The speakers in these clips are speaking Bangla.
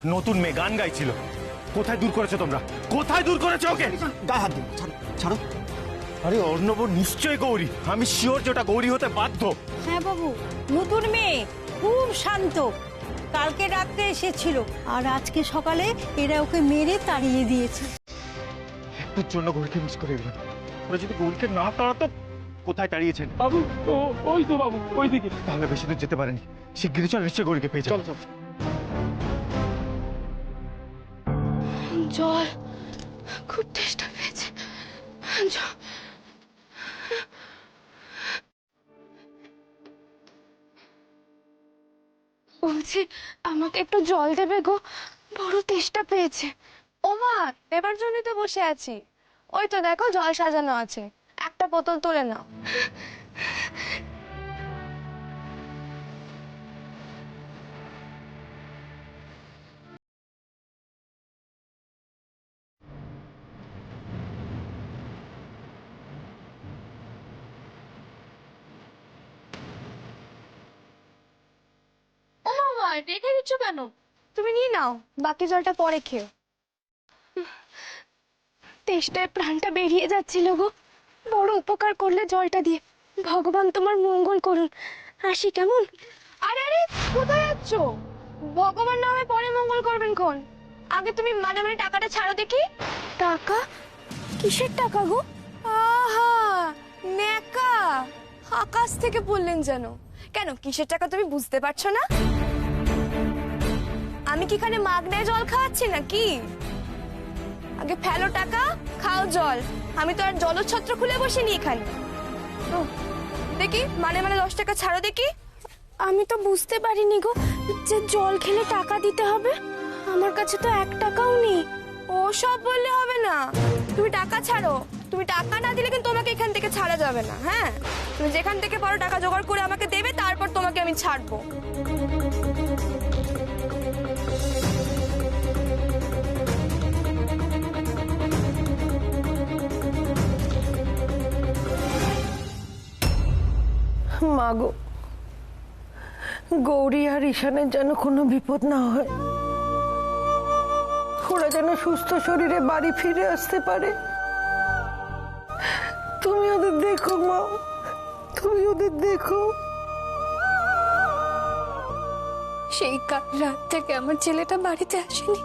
নতুন মেয়ে গান গাইছিল। কোথায় দূর করেছো তোমরা? কোথায় দূর করেছো ওকে? গায়ে হাত দিন, ছাড়ো ছাড়ো। আরে অর্ণব নিশ্চয় গৌরী, আমি শিওর যে ওটা গৌরী হতে বাধ্য। হ্যাঁ বাবু, নতুন মেয়ে, খুব শান্ত। কালকে রাত্রে এসেছিল আর আজকে সকালে এরা ওকে মেরে তাড়িয়ে দিয়েছে। একটুর জন্য গৌরীকে মিস করে দিলাম। ওরা যদি গৌরীকে না তাড়াতো। কোথায় তাড়িয়েছেন? বাবু ওই তো বাবু, ওই দিকে। তাহলে বেশি দূর যেতে পারেনি। শিগগিরই চল, নিশ্চয় গৌরীকে পেয়ে চল যাবো। চল। জল খুব তেষ্টা পেয়েছে। বলছি আমাকে একটু জল দেবে গো, বড় তেষ্টা পেয়েছে। ও মা, দেবার জন্যই তো বসে আছি। ওই তো দেখো জল সাজানো আছে, একটা বোতল তুলে নাও। ও মা, রেখে দিচ্ছ কেন? তুমি নিয়ে নাও, বাকি জলটা পরে খেও। তেষ্টায় প্রাণটা বেরিয়ে যাচ্ছিল গো, বড় উপকার করলে জলটা দিয়ে। ভগবান তোমার মঙ্গল করুন, আসি কেমন? আরে আরে, কোথায় যাচ্ছ? ভগবান না হয় পরে মঙ্গল করবেন কোন, আগে তুমি মানে মানে টাকাটা ছাড়ো দেখি। টাকা? কিসের টাকা গো? আহা, নেকা, আকাশ থেকে পড়লেন যেন। কেন, কিসের টাকা তুমি বুঝতে পারছো না? আমি কি এখানে মাগনায় জল খাওয়াচ্ছি নাকি? আগে ফেলো টাকা, খাও জল। আমি তো আর জলছত্র খুলে বসিনি এখানে। দেখি মানে মানে 10 টাকা ছাড়ো দেখি। আমি তো বুঝতে পারিনি গো যে জল খেলে টাকা দিতে হবে। আমার কাছে তো 1 টাকাও নেই। ও সব বললে হবে না, তুমি টাকা ছাড়ো। তুমি টাকা না দিলে কিন্তু তোমাকে এখান থেকে ছাড়া যাবে না। হ্যাঁ, তুমি যেখান থেকে পারো টাকা জোগাড় করে আমাকে দেবে, তারপর তোমাকে আমি ছাড়বো। মাগো, গৌরী আর ঈশানের যেন কোনো বিপদ না হয়। ওরা যেন সুস্থ শরীরে বাড়ি ফিরে আসতে পারে। তুমি ওদের দেখো মা, তুমি ওদের দেখো। সেই কাল রাত থেকে আমার ছেলেটা বাড়িতে আসেনি।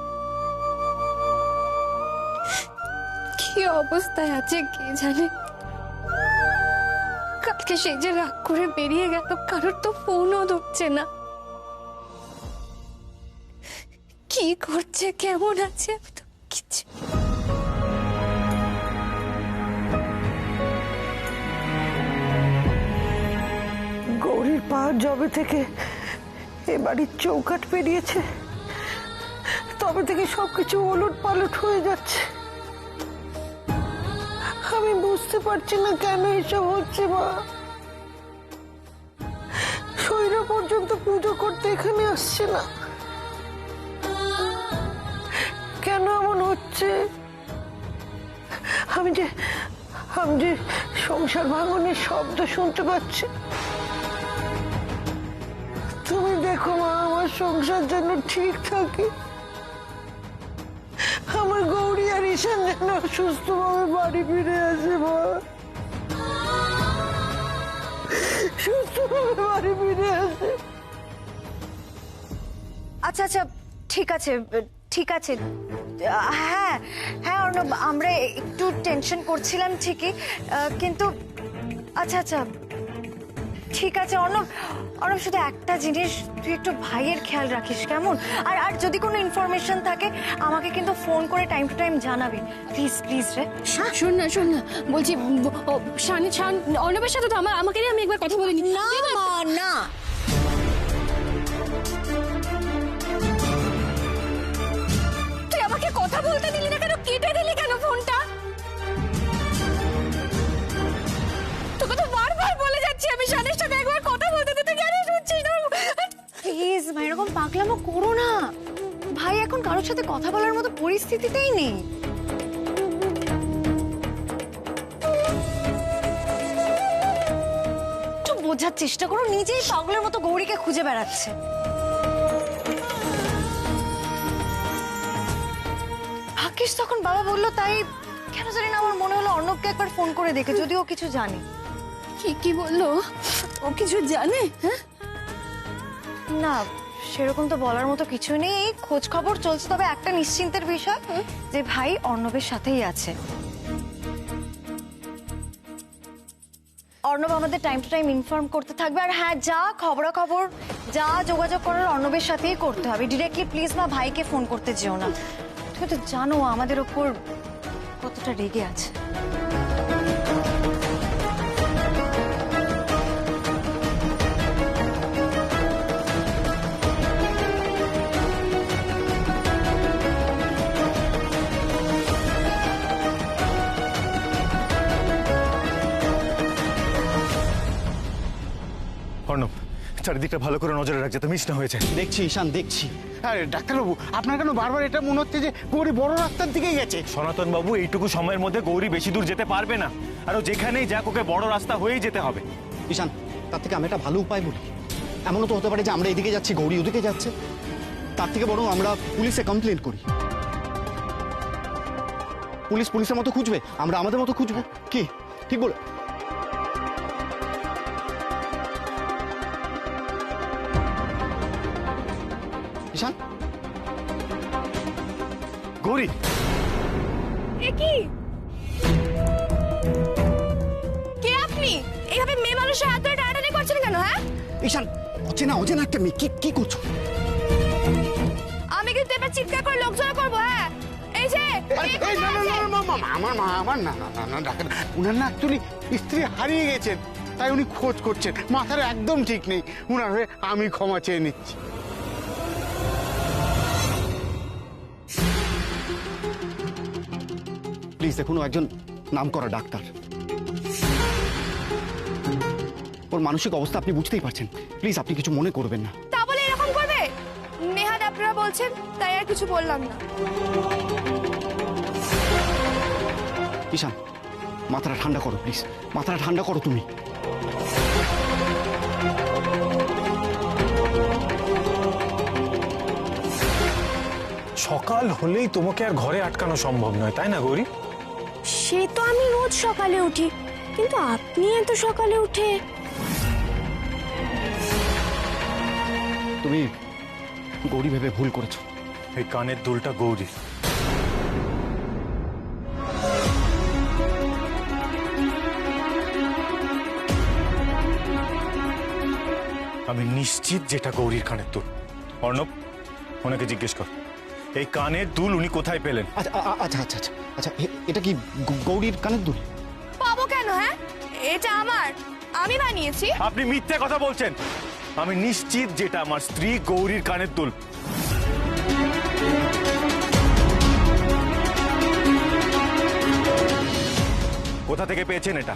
কি অবস্থায় আছে কে জানে। কালকে সেই যে রাগ করে বেরিয়ে গেল, কারোর তো ফোনও ধরছে না। কি করছে, কেমন আছে, আমি তো কিছু। গৌরীর পা জবে থেকে এ বাড়ির চৌকাঠ পেরিয়েছে, তবে থেকে সবকিছু ওলট পালট হয়ে যাচ্ছে। আমি বুঝতে পারছি না কেন এসব হচ্ছে মা। শৈরা পর্যন্ত পুজো করতে এখানে আসছে না, কেন এমন হচ্ছে? আমি যে সংসার ভাঙনের শব্দ শুনতে পাচ্ছি। তুমি দেখো মা, আমার সংসার যেন ঠিক থাকে। আমার গৌরী আর ঈশান যেন সুস্থভাবে বাড়ি ফিরে আসে মা, সুস্থভাবে বাড়ি ফিরে আসে। আচ্ছা আচ্ছা, ঠিক আছে ঠিক আছে। হ্যাঁ হ্যাঁ অর্ণব, আমরা একটু টেনশন করছিলাম ঠিকই, কিন্তু আচ্ছা আচ্ছা ঠিক আছে অর্ণব। অর্ণব, শুধু একটা জিনিস, তুই একটু ভাইয়ের খেয়াল রাখিস কেমন? আর আর যদি কোনো ইনফরমেশন থাকে আমাকে কিন্তু ফোন করে টাইম টু টাইম জানাবি, প্লিজ প্লিজ রে। শোন না, বলছি অর্ণবের সাথে তো আমাকে নিয়ে আমি একবার কথা বলিনি। না মা, না। তুই আমাকে কথা বলতে দিলি না কেন? কেটে দিলি কেন ফোনটা? তোকে তো বারবার বলে যাচ্ছি আমি শানের সাথে একবার কথা বলতে দিতে, কেন শুনছিস না? প্লিজ ভাই, এরকম পাগলামো করো না। ভাই এখন কারোর সাথে কথা বলার মতো পরিস্থিতিতেই নেই। একটু বোঝার চেষ্টা করো, নিজেই পাগলের মতো গৌরীকে খুঁজে বেড়াচ্ছে। ভাগ্যিস তখন বাবা বললো, তাই কেন জানি না আমার মনে হলো অর্ণবকে একবার ফোন করে দেখে, যদিও ও কিছু জানে। কি বললো? ও কিছু জানে? হ্যাঁ, না সেরকম তো বলার মতো কিছু নেই, এই খোঁজ খবর চলছে। তবে একটা নিশ্চিন্তের বিষয় যে ভাই অর্ণবের সাথেই আছে। অর্ণব আমাদের টাইম টু টাইম ইনফর্ম করতে থাকবে। আর হ্যাঁ, যা খবরাখবর, যা যোগাযোগ করার অর্ণবের সাথেই করতে হবে। ডিরেক্টলি প্লিজ মা ভাইকে ফোন করতে যেও না। তুমি তো জানো আমাদের ওপর কতটা রেগে আছে। অর্ণব, চারিদিকটা ভালো করে নজরে রাখ যাতে মিস না হয়েছে। দেখছি ঈশান, দেখছি। আরে ডাক্তারবাবু, আপনার কেন বারবার এটা মনে হচ্ছে যে গৌরী বড় রাস্তার দিকেই গেছে? সনাতন বাবু, এইটুকু সময়ের মধ্যে গৌরী বেশি দূর যেতে পারবে না। আর ও যেখানেই যাক ওকে বড় রাস্তা হয়েই যেতে হবে। ঈশান, তার থেকে আমি একটা ভালো উপায় বলি। এমনও তো হতে পারে যে আমরা এদিকে যাচ্ছি, গৌরী ওদিকে যাচ্ছে। তার থেকে বরং আমরা পুলিশে কমপ্লেন করি। পুলিশ পুলিশের মতো খুঁজবে, আমরা আমাদের মতো খুঁজবো। কি ঠিক বল? ঈশান, গৌরী, এ কি? কে আপনি? এইভাবে মেয়ে মানুষের হাত ধরে টানাটানি করছেন কেন? হ্যাঁ, ঈশান, অচেনা অচেনা একটা মেয়ে, কি করছো? আমি কিন্তু এবার চিৎকার করে লোক জড়ো করবো। হ্যাঁ, এই যে এই না না না আমার মা, আমার না না না না ডাক্তার, উনার না অ্যাকচুয়ালি স্ত্রী হারিয়ে গেছেন, তাই উনি খোঁজ করছেন। মাথার একদম ঠিক নেই। উনার হয়ে আমি ক্ষমা চেয়ে নিচ্ছি। প্লিজ দেখুন, ও একজন নামকরা ডাক্তার। ওর মানসিক অবস্থা আপনি বুঝতেই পারছেন। প্লিজ আপনি কিছু মনে করবেন না। তা বলে এরকম করবে? নেহাত আপনারা বলছেন তাই আর কিছু বললাম না। ঈশান, মাথাটা ঠান্ডা করো প্লিজ, মাথাটা ঠান্ডা করো তুমি। সকাল হলেই তোমাকে আর ঘরে আটকানো সম্ভব নয়, তাই না গৌরী? সে তো আমি রোজ সকালে উঠি, কিন্তু আপনি এত সকালে উঠে? তুমি গৌরী ভেবে ভুল করেছো। এই কানের দুলটা গৌরী। আমি নিশ্চিত যেটা গৌরীর কানের দুল। অর্ণব, ওনাকে জিজ্ঞেস কর এই কানের দুল উনি কোথায় পেলেন। আচ্ছা আচ্ছা আচ্ছা আচ্ছা আচ্ছা, এটা কি গৌরীর কানের দুল? পাবো কেন? হ্যাঁ, এটা আমার, আমি বানিয়েছি। আপনি মিথ্যে কথা বলছেন। আমি নিশ্চিত যেটা আমার স্ত্রী গৌরীর কানের দুল। কোথা থেকে পেয়েছেন এটা?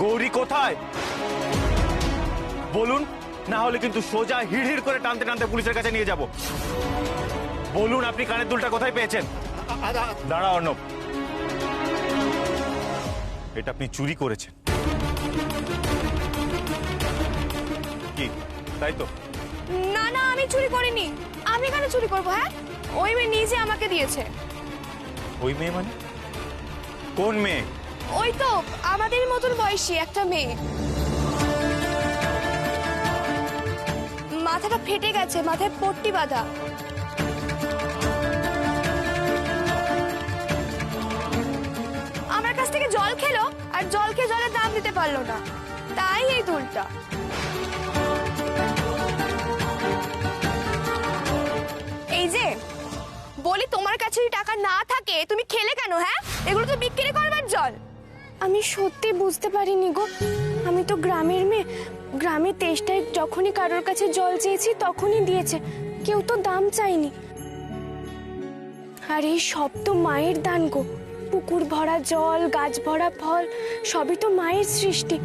গৌরী কোথায় বলুন, না হলে কিন্তু সোজা হিড় করে টানতে টানতে পুলিশের কাছে নিয়ে যাব। বলুন আপনি কানের দুলটা কোথায় পেয়েছেন? দাঁড়া অর্ণব, এটা আপনি চুরি করেছেন কি, তাই তো? না না, আমি চুরি করিনি। আমি কেন চুরি করবো? হ্যাঁ, ওই মেয়ে নিজে আমাকে দিয়েছে। ওই মেয়ে মানে? কোন মেয়ে? ওই তো আমাদের মতন বয়সী একটা মেয়ে। মাথাটা ফেটে গেছে, মাথায় পট্টি বাঁধা। আমার কাছ থেকে জল খেলো আর জল খেয়ে জলের দাম দিতে পারলো না, তাই এই দুলটা। এই যে বলি, তোমার কাছে যদি টাকা না থাকে তুমি খেলে কেন? হ্যাঁ, এগুলো তো বিক্রি করবার জল। আমি সত্যি বুঝতে পারিনি গো, আমি তো গ্রামের মেয়ে। গ্রামের তেষ্টায় যখনই কারোর কাছে জল চেয়েছি তখনই দিয়েছে, কেউ তো দাম চাইনি। আর এই সব তো মায়ের দান গো, পুকুর ভরা জল, গাছ ভরা ফল, সবই তো মায়ের সৃষ্টি।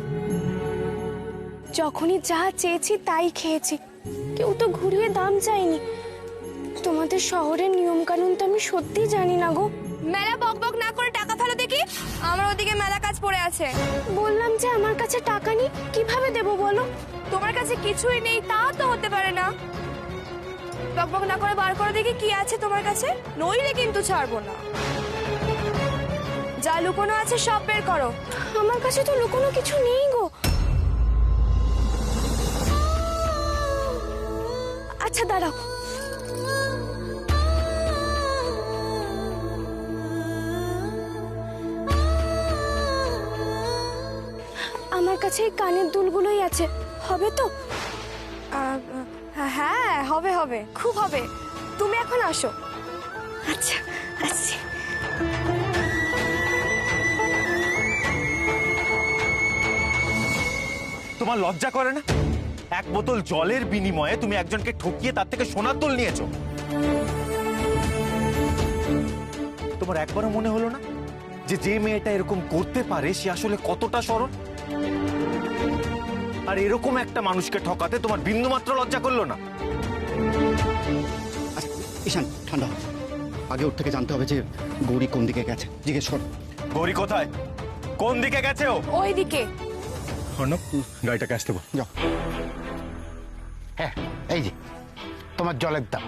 যখনই যা চেয়েছি তাই খেয়েছি, কেউ তো ঘুরিয়ে দাম চাইনি। তোমাদের শহরের নিয়ম কানুন তো আমি সত্যি জানি না গো। মেলা বকবক না করে টাকা ফেলো দেখি, আমার ওদিকে মেলা কাজ পড়ে আছে। বললাম যে আমার কাছে টাকা নেই, কিভাবে দেবো বলো? তোমার কাছে কিছুই নেই তা তো হতে পারে না। বকবক না করে বার করে দেখি কি আছে তোমার কাছে, নইলে কিন্তু ছাড়বো না। যা লুকোনো আছে সব বের করো। আমার কাছে তো লুকোনো কিছু নেই গো। আচ্ছা দাঁড়াও, আমার কাছে এই কানের দুলগুলোই আছে, হবে তো? হ্যাঁ হবে হবে, খুব হবে। তুমি এখন আসো। আচ্ছা আসছি। তোমার লজ্জা করে না? এক বোতল জলের বিনিময়ে তুমি একজনকে ঠকিয়ে তার থেকে সোনার দুল নিয়েছো। তোমার একবারও মনে হলো না যে যে মেয়েটা এরকম করতে পারে সে আসলে কতটা সরল? আর এরকম একটা মানুষকে ঠকাতে তোমার বিন্দুমাত্র লজ্জা করলো না? আচ্ছা, ঈশান ঠান্ডা হ। আগে ওর থেকে জানতে হবে যে গৌরী কোন দিকে গেছে, জিজ্ঞেস কর। গৌরী কোথায়? কোন দিকে গেছে ও? ওই দিকে। অর্ণব, গাড়িটাকে আসতে বল। যাও। হ্যাঁ, এই যে তোমার জলের দাম,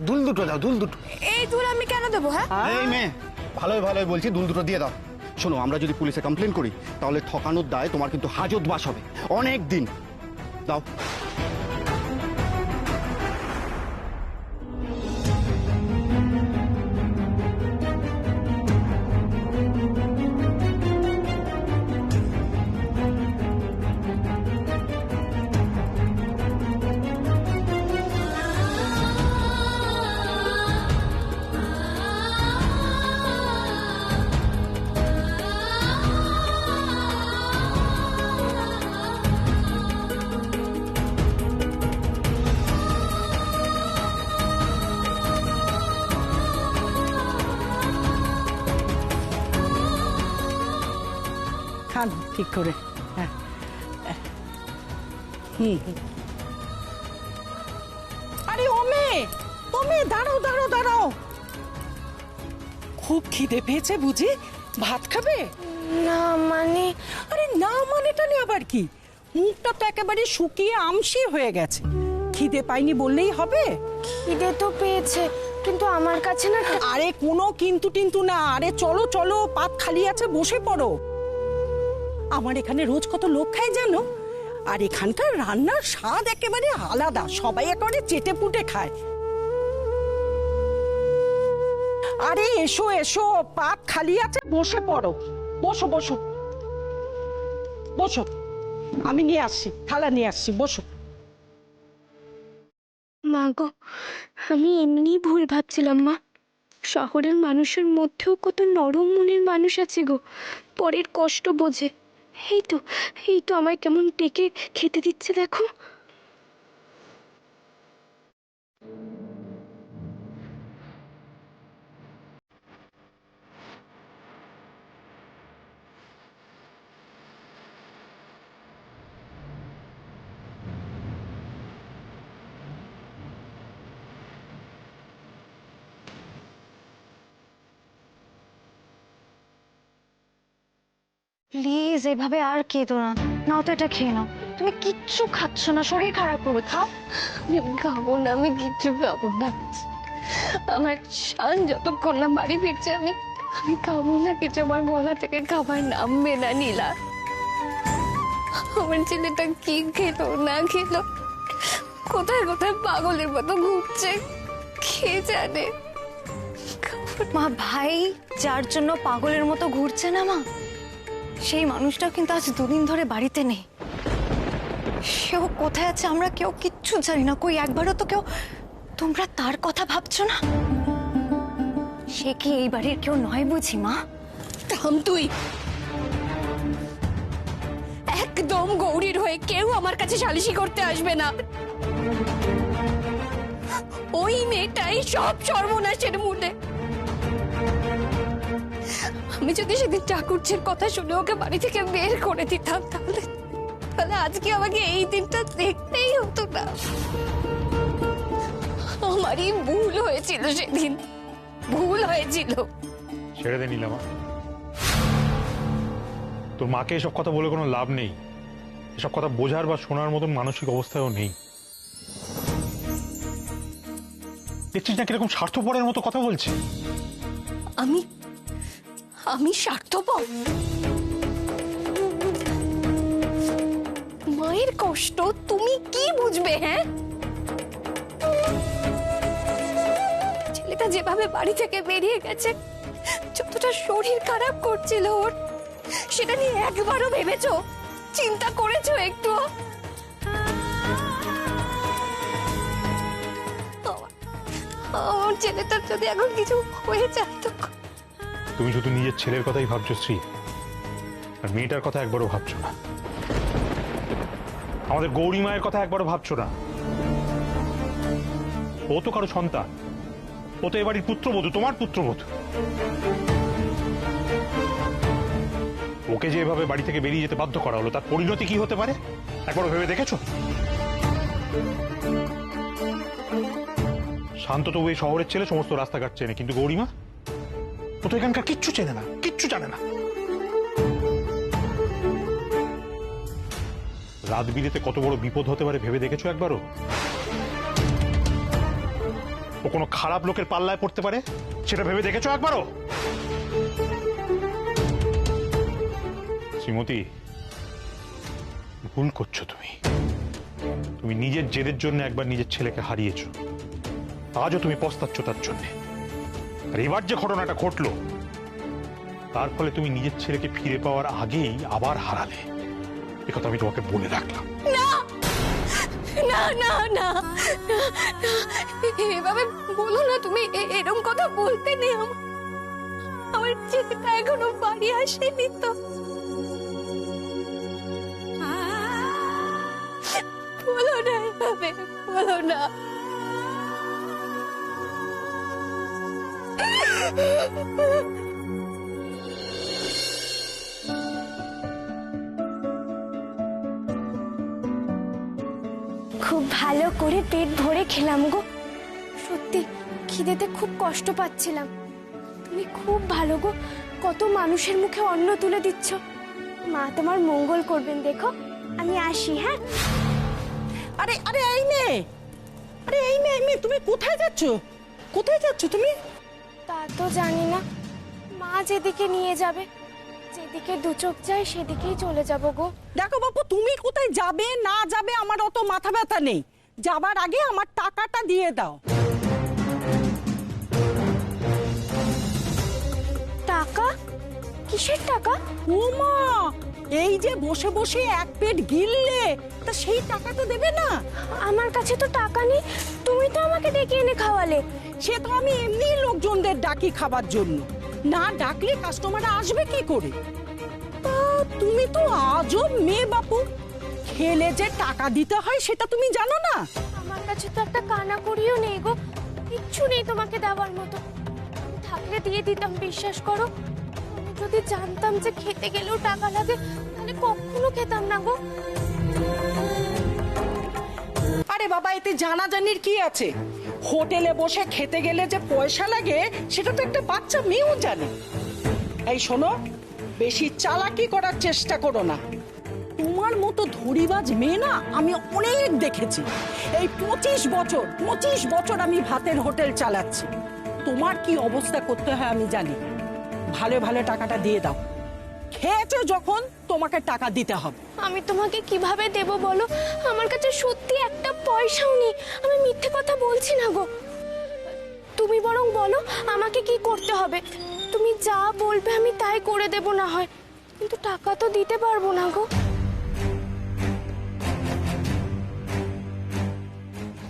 দুল দুটো দাও, দুল দুটো। এই দুল আমি কেন দেবো? হ্যাঁ, এই মেয়ে, ভালোই ভালোই বলছি, দুল দুটো দিয়ে দাও। শোনো, আমরা যদি পুলিশে কমপ্লেন করি তাহলে ঠকানোর দায় তোমার কিন্তু হাজতবাস হবে অনেক দিন। দাও। খান ঠিক করে। হ্যাঁ, আরে ও মেয়ে দাঁড়াও দাঁড়াও দাঁড়াও, খুব খিদে পেয়েছে বুঝি? ভাত খাবে? না মানে। আরে না মানেটা নিয়ে আবার কি? মুখটা তো একেবারে শুকিয়ে আমসি হয়ে গেছে। খিদে পাইনি বললেই হবে? খিদে তো পেয়েছে, কিন্তু আমার কাছে না। আরে কোনো কিন্তু টিন্তু না, আরে চলো চলো, পাত খালি আছে, বসে পড়ো। আমার এখানে রোজ কত লোক খায় জানো? আর এখানকার রান্নার স্বাদ একেবারে আলাদা, সবাই একেবারে চেটে পুটে খায়। আরে এসো এসো, পাত খালি আছে, বসে পড়ো। বসো বসো বসো, আমি নিয়ে আসছি, থালা নিয়ে আসছি, বসো। মা গো, আমি এমনি ভুল ভাবছিলাম মা। শহরের মানুষের মধ্যেও কত নরম মনের মানুষ আছে গো, পরের কষ্ট বোঝে। এই তো আমায় কেমন ডেকে খেতে দিচ্ছে দেখো। প্লিজ এভাবে আর কেঁদো না। নাও তো এটা খেয়ে নাও। তুমি কিচ্ছু খাচ্ছ না, শরীর খারাপ করবে। খাও। আমি খাবো না, আমি কিচ্ছু খাবো না। আমার শান যতক্ষণ না বাড়ি ফিরছে আমি খাবো না কিছু। আমার গলা থেকে খাবার নামবে না নীলা। আমার ছেলেটা কি খেলো না খেলো, কোথায় কোথায় পাগলের মতো ঘুরছে, কে জানে। মা, ভাই যার জন্য পাগলের মতো ঘুরছে না মা, সেই মানুষটাও কিন্তু আজ দুদিন ধরে বাড়িতে নেই। সেও কোথায় আছে আমরা কেউ কিচ্ছু জানি না। কই একবারও তো কেউ তোমরা তার কথা ভাবছো না? সে কি এই বাড়ির কেউ নয় বুঝি মা? থাম তুই। একদম গৌরীর হয়ে কেউ আমার কাছে সালিশি করতে আসবে না। ওই মেয়েটাই সব সর্বনাশের মূলে। আমি যদি সেদিন ঠাকুরজির কথা শুনে ওকে বাড়ি থেকে বের করে দিতাম, তাহলে আজকে আমাকে এই দিনটা দেখতেই হতো না। আমারই ভুল হয়েছিল সেদিন, ভুল হয়েছিল। ছেড়ে দে নীলামা, তোর মাকে এসব কথা বলে কোনো লাভ নেই। এসব কথা বোঝার বা শোনার মতন মানসিক অবস্থাও নেই। দেখছিস না কিরকম স্বার্থপরের মতো কথা বলছে? আমি আমি স্বার্থপর? মায়ের কষ্ট তুমি কি বুঝবে? হ্যাঁ, ছেলেটা যেভাবে বাড়ি থেকে বেরিয়ে গেছে, যতটা শরীর খারাপ করছিল ওর, সেটা নিয়ে একবারও ভেবেছো, চিন্তা করেছো একটু? আমার ছেলেটার যদি এখন কিছু হয়ে যায় তো? তুমি শুধু নিজের ছেলের কথাই ভাবছো শ্রী, আর মেয়েটার কথা একবারও ভাবছো না। আমাদের গৌরী মায়ের কথা একবারও ভাবছো না। ও তো কারো সন্তান, ও তো এবারই পুত্রবধূ, তোমার পুত্রবধূ। ওকে যে এভাবে বাড়ি থেকে বেরিয়ে যেতে বাধ্য করা হলো, তার পরিণতি কি হতে পারে একবারও ভেবে দেখেছো? শান্ত তবু এই শহরের ছেলে, সমস্ত রাস্তাঘাট চেনে, কিন্তু গৌরীমা ও তো এখানকার কিচ্ছু চেনে না, কিচ্ছু জানে না। রাত বিরেতে কত বড় বিপদ হতে পারে ভেবে দেখেছো একবারও? ও কোনো খারাপ লোকের পাল্লায় পড়তে পারে, সেটা ভেবে দেখেছো একবারও? শ্রীমতী, ভুল করছো তুমি। তুমি নিজের জেদের জন্য একবার নিজের ছেলেকে হারিয়েছো, আজও তুমি পস্তাচ্ছ তার জন্য। আর এবার যে ঘটনাটা ঘটলো, তার ফলে তুমি নিজের ছেলেকে ফিরে পাওয়ার আগেই আবার হারালে। একথা আমি তোমাকে বলে রাখলাম। না না না না, এভাবে বলো না তুমি, এরকম কথা বলতে নেই। আমার ছেলেটা এখনো বাড়ি আসেনি তো। বলো না এভাবে, বলো না। খুব ভালো করে পেট ভরে খেলাম গো, সত্যি খিদেতে খুব কষ্ট পাচ্ছিলাম। তুমি খুব ভালো গো, কত মানুষের মুখে অন্ন তুলে দিচ্ছ। মা তোমার মঙ্গল করবেন, দেখো আমি আসি। হ্যাঁ, আরে আরে এই মেয়ে, আরে এই মেয়ে, এই মেয়ে, তুমি কোথায় যাচ্ছ? কোথায় যাচ্ছ তুমি? তা তো জানি না, মা যেদিকে নিয়ে যাবে, যেদিকে দু চোখ যায় সেদিকেই চলে যাব গো। দেখো বাপু, তুমি কোথায় যাবে না যাবে আমার অত মাথা ব্যথা নেই। যাবার আগে আমার টাকাটা দিয়ে দাও। টাকা? কিসের টাকা? ও মা, এই যে বসে বসে এক পেট গিললে, তা সেই টাকা তো দেবে না? আমার কাছে তো টাকা নেই, তুমি তো আমাকে ডেকে এনে খাওয়ালে। সে তো আমি এমনি লোকজনদের ডাকি খাবার জন্য, না ডাকলে কাস্টমাররা আসবে কি করে? তা তুমি তো আজব মেয়ে বাপু, খেলে যে টাকা দিতে হয় সেটা তুমি জানো না? আমার কাছে তো একটা কানা করিও নেই গো, কিচ্ছু নেই তোমাকে দেওয়ার মতো। থাকলে দিয়ে দিতাম, বিশ্বাস করো। আমি যদি জানতাম যে খেতে গেলেও টাকা লাগে, তাহলে কখনো খেতাম না গো। আরে বাবা, এতে জানাজানির কি আছে? হোটেলে বসে খেতে গেলে যে পয়সা লাগে সেটা তো একটা বাচ্চা মেয়েও জানে। এই শোনো, বেশি চালাকি করার চেষ্টা করো না। তোমার মতো ধরিবাজ মেয়ে না আমি অনেক দেখেছি। এই 25 বছর আমি ভাতের হোটেল চালাচ্ছি। তোমার কি অবস্থা করতে হয় আমি জানি। ভালো ভালো টাকাটা দিয়ে দাও, খেয়েছো যখন তোমাকে টাকা দিতে হবে। আমি তোমাকে কিভাবে দেব বলো? আমার কাছে সত্যি একটা পয়সাও নেই। আমি মিথ্যে কথা বলছি না গো। তুমি বরং বলো আমাকে কি করতে হবে। তুমি যা বলবে আমি তাই করে দেব না হয়, কিন্তু টাকা তো দিতে পারবো না গো।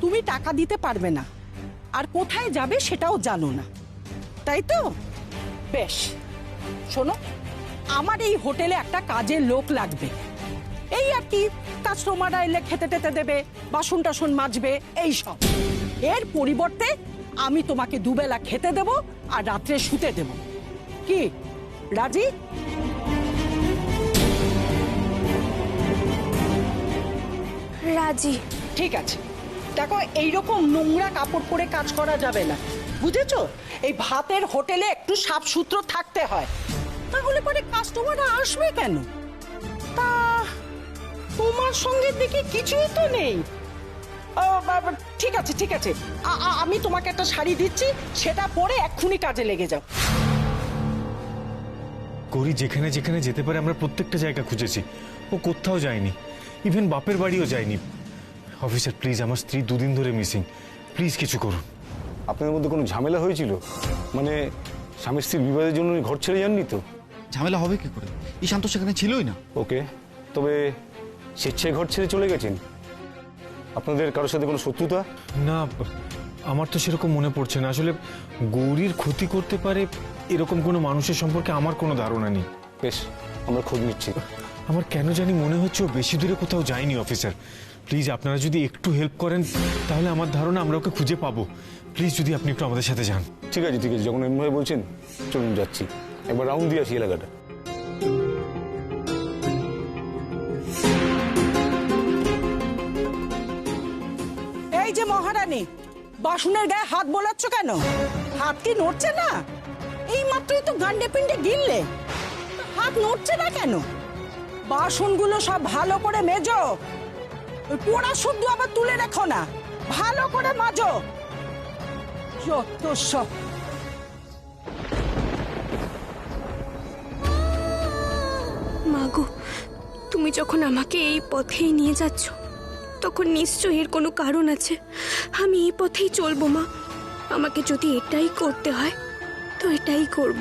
তুমি টাকা দিতে পারবে না, আর কোথায় যাবে সেটাও জানো না, তাই তো? বেশ, শোনো, আমার এই হোটেলে একটা কাজের লোক লাগবে। এই আর কি, কাস্টমাররা এলে খেতে টেতে দেবে, বাসন টাসন মাজবে, এই সব। এর পরিবর্তে আমি তোমাকে দুবেলা খেতে দেব আর রাত্রে শুতে দেব। কি রাজি? রাজি। ঠিক আছে। দেখো, এইরকম নোংরা কাপড় পরে কাজ করা যাবে না, বুঝেছো? এই ভাতের হোটেলে একটু সাফ সুতরো থাকতে হয়, তাহলে পরে কাস্টমাররা আসবে কেন? তা তোমার সঙ্গে দেখি কিছুই তো নেই। ঠিক আছে ঠিক আছে, আমি তোমাকে একটা শাড়ি দিচ্ছি, সেটা পরে এক্ষুনি কাজে লেগে যাও। গৌরী যেখানে যেখানে যেতে পারে আমরা প্রত্যেকটা জায়গা খুঁজেছি, ও কোথাও যায়নি, ইভেন বাপের বাড়িও যায়নি। অফিসার প্লিজ, আমার স্ত্রী 2 দিন ধরে মিসিং, প্লিজ কিছু করুন। আপনাদের মধ্যে কোনো ঝামেলা হয়েছিল? মানে স্বামী স্ত্রীর বিবাদের জন্য উনি ঘর ছেড়ে যাননি তো? ঝামেলা হবে কি করে, ঈশান তো সেখানে ছিলই না। ওকে, তবে স্বেচ্ছায় ঘর ছেড়ে চলে গেছেন? আপনাদের কারোর সাথে কোনো শত্রুতা? না, আমার তো সেরকম মনে পড়ছে না। আসলে গৌরীর ক্ষতি করতে পারে এরকম কোনো মানুষের সম্পর্কে আমার কোনো ধারণা নেই। বেশ, আমরা খোঁজ নিচ্ছি। আমার কেন জানি মনে হচ্ছে ও বেশি দূরে কোথাও যায়নি। অফিসার প্লিজ, আপনারা যদি একটু হেল্প করেন তাহলে আমার ধারণা আমরা ওকে খুঁজে পাবো। প্লিজ যদি আপনি একটু আমাদের সাথে যান। ঠিক আছে ঠিক আছে, যখন এমনভাবে বলছেন চলুন যাচ্ছি, একবার রাউন্ড দিয়ে আসি এলাকাটা। এই যে মহারানী, বাসনের গায়ে হাত বোলাচ্ছ কেন? হাত কি নড়ছে না? এই মাত্রই তো গান্ডে পিন্ডে গিললে, হাত নড়ছে না কেন? বাসনগুলো সব ভালো করে মেজো, ওই পোড়া শুদ্ধ আবার তুলে রেখো না, ভালো করে মাজো। যত সব। মাগো, তুমি যখন আমাকে এই পথেই নিয়ে যাচ্ছ তখন নিশ্চয়ই এর কোনো কারণ আছে। আমি এই পথেই চলবো মা। আমাকে যদি এটাই করতে হয় তো এটাই করব।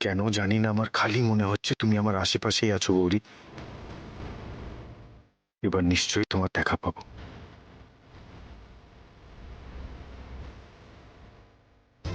কেন জানি না, আমার খালি মনে হচ্ছে তুমি আমার আশেপাশেই আছো গৌরী। এবার নিশ্চয়ই তোমার দেখা পাবো।